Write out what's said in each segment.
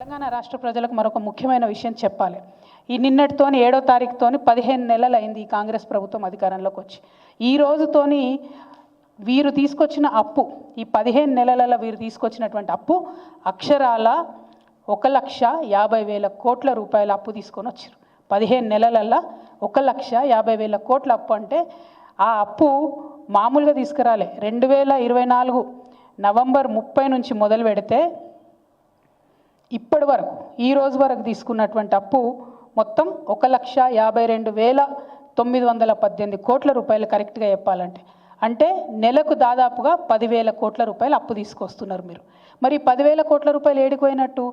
తెలంగాణ రాష్ట్ర ప్రజలకు మరొక ముఖ్యమైన విషయం చెప్పాలి. ఈ నిన్నటితోని 7వ తారీఖుతోని 15 నెలలు అయింది ఈ కాంగ్రెస్ ప్రభుత్వం అధికారంలోకి వచ్చి. ఈ రోజుతోని వీరు తీసుకొచ్చిన అప్పు, ఈ 15 నెలలలో వీరు తీసుకొచ్చినటువంటి అప్పు అక్షరాల 1,50,000 కోట్ల రూపాయల అప్పు తీసుకొని వచ్చారు. 15 నెలలలో 1,50,000 కోట్ల అప్పు అంటే ఆ అప్పు మామూలుగా తీసుకురాలే. 2024 నవంబర్ 30 నుంచి మొదలు పెడితే ఇప్పటి వరకు ఈ రోజు వరకు తీసుకున్నటువంటి అప్పు మొత్తం 1,52,918 కోట్ల రూపాయలు కరెక్ట్గా చెప్పాలంటే. అంటే నెలకు దాదాపుగా 10,000 కోట్ల రూపాయలు అప్పు తీసుకొస్తున్నారు మీరు. మరి 10,000 కోట్ల రూపాయలు ఏడిపోయినట్టు?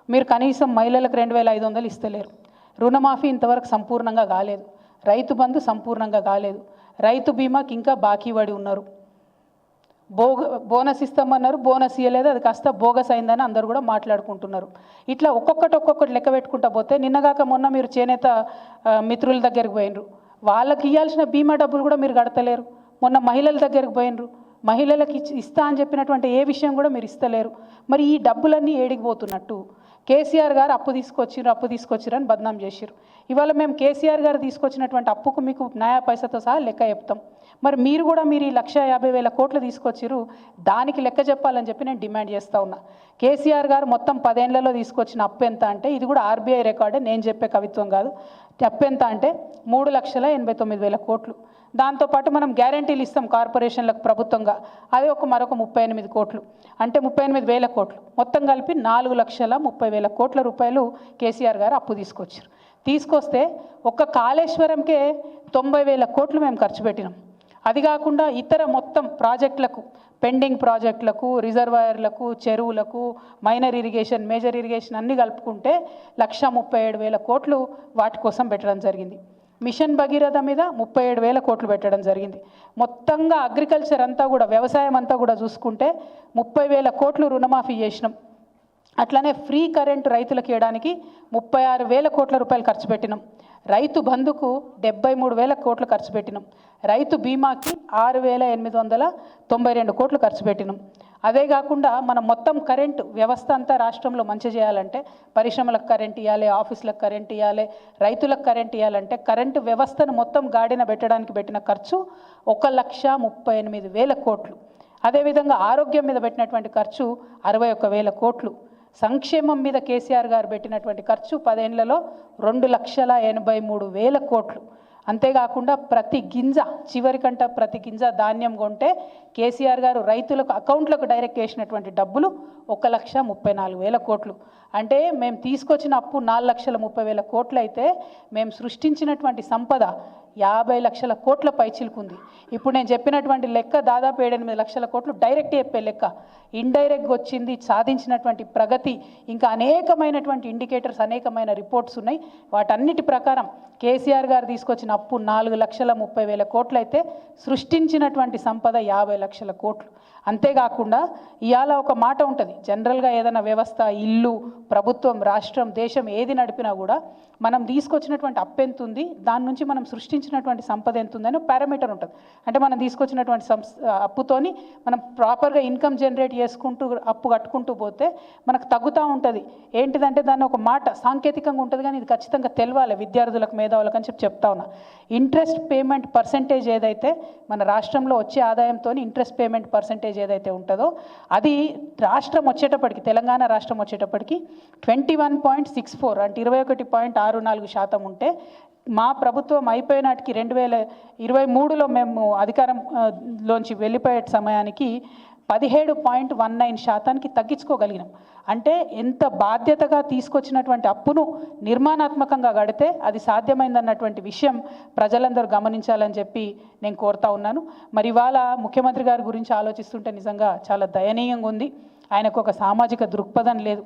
మీరు కనీసం మహిళలకు 2,500 ఇస్తలేరు. రుణమాఫీ ఇంతవరకు సంపూర్ణంగా కాలేదు. రైతు బంధు సంపూర్ణంగా కాలేదు. రైతు బీమాకి ఇంకా బాకీ పడి ఉన్నారు. బోనస్ ఇస్తామన్నారు, బోనస్ ఇవ్వలేదు, అది కాస్త బోగస్ అయిందని అందరూ కూడా మాట్లాడుకుంటున్నారు. ఇట్లా ఒక్కొక్కటి లెక్క పెట్టుకుంటా పోతే నిన్నగాక మొన్న మీరు చేనేత మిత్రుల దగ్గరికి పోయినరు, వాళ్ళకి ఇవ్వాల్సిన బీమా డబ్బులు కూడా మీరు కడతలేరు. మొన్న మహిళల దగ్గరికి పోయినరు, మహిళలకు ఇస్తా అని చెప్పినటువంటి ఏ విషయం కూడా మీరు ఇస్తలేరు. మరి ఈ డబ్బులన్నీ ఏడిగిపోతున్నట్టు? కేసీఆర్ గారు అప్పు తీసుకొచ్చిర్రు అని బద్నాం చేసిర్రు. ఇవాళ మేము కేసీఆర్ గారు తీసుకొచ్చినటువంటి అప్పుకు మీకు న్యాయ పైసతో సహా లెక్క చెప్తాం. మరి మీరు కూడా మీరు ఈ 1,50,000 కోట్లు తీసుకొచ్చిర్రు, దానికి లెక్క చెప్పాలని చెప్పి నేను డిమాండ్ చేస్తూ ఉన్నా. కేసీఆర్ గారు మొత్తం 10 ఏళ్లలో తీసుకొచ్చిన అప్పు ఎంత అంటే, ఇది కూడా ఆర్బీఐ రికార్డే, నేను చెప్పే కవిత్వం కాదు. అప్పు ఎంత అంటే 3,89,000 కోట్లు. దాంతోపాటు మనం గ్యారంటీలు ఇస్తాం కార్పొరేషన్లకు ప్రభుత్వంగా, అది మరొక 38 కోట్లు, అంటే 38,000 కోట్లు. మొత్తం కలిపి 4,30,000 కోట్ల రూపాయలు కేసీఆర్ గారు అప్పు తీసుకొస్తే ఒక్క కాళేశ్వరంకే 90,000 కోట్లు మేము ఖర్చు పెట్టినాం. అది కాకుండా ఇతర మొత్తం ప్రాజెక్టులకు, పెండింగ్ ప్రాజెక్టులకు, రిజర్వాయర్లకు, చెరువులకు, మైనర్ ఇరిగేషన్, మేజర్ ఇరిగేషన్ అన్నీ కలుపుకుంటే 1,37,000 కోట్లు వాటి కోసం పెట్టడం జరిగింది. మిషన్ భగీరథ మీద 37,000 కోట్లు పెట్టడం జరిగింది. మొత్తంగా అగ్రికల్చర్ అంతా కూడా, వ్యవసాయం అంతా కూడా చూసుకుంటే 30,000 కోట్లు రుణమాఫీ చేసినాం. అట్లనే ఫ్రీ కరెంటు రైతులకు ఇవ్వడానికి 36,000 కోట్ల రూపాయలు ఖర్చు పెట్టినాం. రైతు బంధుకు 73,000 కోట్లు ఖర్చు పెట్టినాం. రైతు బీమాకి 6,892 కోట్లు ఖర్చు పెట్టినాం. అదే కాకుండా మనం మొత్తం కరెంటు వ్యవస్థ అంతా రాష్ట్రంలో మంచి చేయాలంటే, పరిశ్రమలకు కరెంట్ ఇవ్వాలి, ఆఫీసులకు కరెంట్ ఇవ్వాలి, రైతులకు కరెంట్ ఇవ్వాలంటే కరెంటు వ్యవస్థను మొత్తం గాడిన పెట్టడానికి పెట్టిన ఖర్చు 1,38,000 కోట్లు. అదేవిధంగా ఆరోగ్యం మీద పెట్టినటువంటి ఖర్చు 61,000 కోట్లు. సంక్షేమం మీద కేసీఆర్ గారు పెట్టినటువంటి ఖర్చు 10 ఏళ్లలో 2,83,000 కోట్లు. అంతేకాకుండా ప్రతి గింజ, చివరికంట ప్రతి గింజ ధాన్యం కొంటే కేసీఆర్ గారు రైతులకు అకౌంట్లకు డైరెక్ట్ వేసినటువంటి డబ్బులు 1,34,000 కోట్లు. అంటే మేము తీసుకొచ్చిన అప్పు 4,30,000 కోట్లు అయితే మేము సృష్టించినటువంటి సంపద 50 లక్షల కోట్ల పైచిలుకుంది. ఇప్పుడు నేను చెప్పినటువంటి లెక్క దాదాపు 7-8 లక్షల కోట్లు డైరెక్ట్ చెప్పే లెక్క. ఇండైరెక్ట్గా వచ్చింది సాధించినటువంటి ప్రగతి, ఇంకా అనేకమైనటువంటి ఇండికేటర్స్, అనేకమైన రిపోర్ట్స్ ఉన్నాయి. వాటన్నిటి ప్రకారం కేసీఆర్ గారు తీసుకొచ్చిన అప్పు 4,30,000 కోట్లు అయితే సృష్టించినటువంటి సంపద 50 లక్షల కోట్లు. అంతేకాకుండా ఇవాళ ఒక మాట ఉంటుంది, జనరల్గా ఏదైనా వ్యవస్థ, ఇల్లు, ప్రభుత్వం, రాష్ట్రం, దేశం ఏది నడిపినా కూడా మనం తీసుకొచ్చినటువంటి అప్పు ఎంత ఉంది, దాని నుంచి మనం సృష్టించినటువంటి సంపద ఎంత ఉందని పారామీటర్ ఉంటుంది. అంటే మనం తీసుకొచ్చినటువంటి అప్పుతోని మనం ప్రాపర్గా ఇన్కమ్ జనరేట్ చేసుకుంటూ అప్పు కట్టుకుంటూ పోతే మనకు తగ్గుతూ ఉంటుంది. ఏంటిదంటే దాన్ని ఒక మాట సాంకేతికంగా ఉంటుంది, కానీ ఇది ఖచ్చితంగా తెలవాలి విద్యార్థులకు, మేధావులకు అని చెప్తా ఉన్నా. ఇంట్రెస్ట్ పేమెంట్ పర్సెంటేజ్ ఏదైతే మన రాష్ట్రంలో వచ్చే ఆదాయంతో ఇంట్రెస్ట్ పేమెంట్ పర్సెంటేజ్ ఏదైతే ఉంటుందో అది రాష్ట్రం వచ్చేటప్పటికి, తెలంగాణ రాష్ట్రం వచ్చేటప్పటికి 21.64 అంటే 21.64% ఉంటే, మా ప్రభుత్వం అయిపోయినాటికి 2023లో మేము అధికారంలోంచి వెళ్ళిపోయే సమయానికి 17.19% తగ్గించుకోగలిగినాం. అంటే ఎంత బాధ్యతగా తీసుకొచ్చినటువంటి అప్పును నిర్మాణాత్మకంగా గడితే అది సాధ్యమైందన్నటువంటి విషయం ప్రజలందరూ గమనించాలని చెప్పి నేను కోరుతా ఉన్నాను. మరి ఇవాళ ముఖ్యమంత్రి గారి గురించి ఆలోచిస్తుంటే నిజంగా చాలా దయనీయంగా ఉంది. ఆయనకు ఒక సామాజిక దృక్పథం లేదు,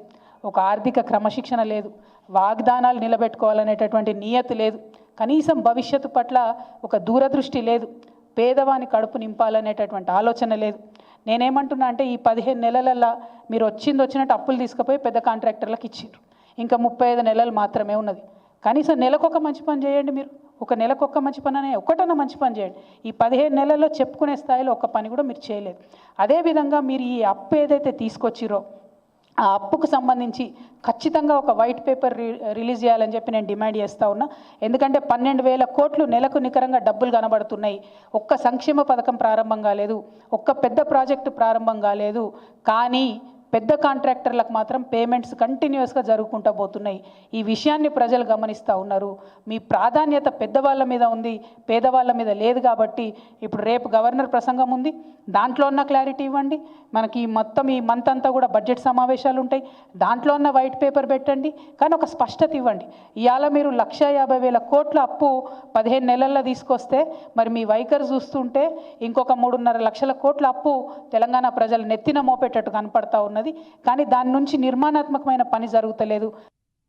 ఒక ఆర్థిక క్రమశిక్షణ లేదు, వాగ్దానాలు నిలబెట్టుకోవాలనేటటువంటి నియతి లేదు, కనీసం భవిష్యత్తు పట్ల ఒక దూరదృష్టి లేదు, పేదవాని కడుపు నింపాలనేటటువంటి ఆలోచన లేదు. నేనేమంటున్నా అంటే ఈ 15 నెలలల్లో మీరు వచ్చినట్టు అప్పులు తీసుకుపోయి పెద్ద కాంట్రాక్టర్లకు ఇచ్చారు. ఇంకా 35 నెలలు మాత్రమే ఉన్నది. కనీసం నెలకొక మంచి పని చేయండి. మీరు ఒక నెలకొక మంచి పని అనే ఒకటన్నా మంచి పని చేయండి. ఈ 15 నెలల్లో చెప్పుకునే స్థాయిలో ఒక్క పని కూడా మీరు చేయలేదు. అదేవిధంగా మీరు ఈ అప్పు ఏదైతే తీసుకొచ్చిరో ఆ అప్పుకు సంబంధించి ఖచ్చితంగా ఒక వైట్ పేపర్ రిలీజ్ చేయాలని చెప్పి నేను డిమాండ్ చేస్తూ ఉన్నా. ఎందుకంటే 12,000 కోట్లు నెలకు నికరంగా డబ్బులు కనబడుతున్నాయి. ఒక్క సంక్షేమ పథకం ప్రారంభం కాలేదు, ఒక్క పెద్ద ప్రాజెక్టు ప్రారంభం కాలేదు, కానీ పెద్ద కాంట్రాక్టర్లకు మాత్రం పేమెంట్స్ కంటిన్యూస్గా జరుగుకుంటూ పోతున్నాయి. ఈ విషయాన్ని ప్రజలు గమనిస్తూ ఉన్నారు. మీ ప్రాధాన్యత పెద్దవాళ్ళ మీద ఉంది, పేదవాళ్ళ మీద లేదు. కాబట్టి ఇప్పుడు రేపు గవర్నర్ ప్రసంగం ఉంది, దాంట్లో ఉన్న క్లారిటీ ఇవ్వండి. మనకి మొత్తం ఈ మంత్ అంతా కూడా బడ్జెట్ సమావేశాలు ఉంటాయి, దాంట్లో ఉన్న వైట్ పేపర్ పెట్టండి, కానీ ఒక స్పష్టత ఇవ్వండి. ఇవాళ మీరు 1,50,000 కోట్ల అప్పు 15 నెలల్లో తీసుకొస్తే మరి మీ వైఖరి చూస్తుంటే ఇంకొక 3.5 లక్షల కోట్ల అప్పు తెలంగాణ ప్రజలు నెత్తిన మోపేటట్టు కనపడతా ఉన్నది. కానీ దాని నుంచి నిర్మాణాత్మకమైన పని జరుగుతలేదు.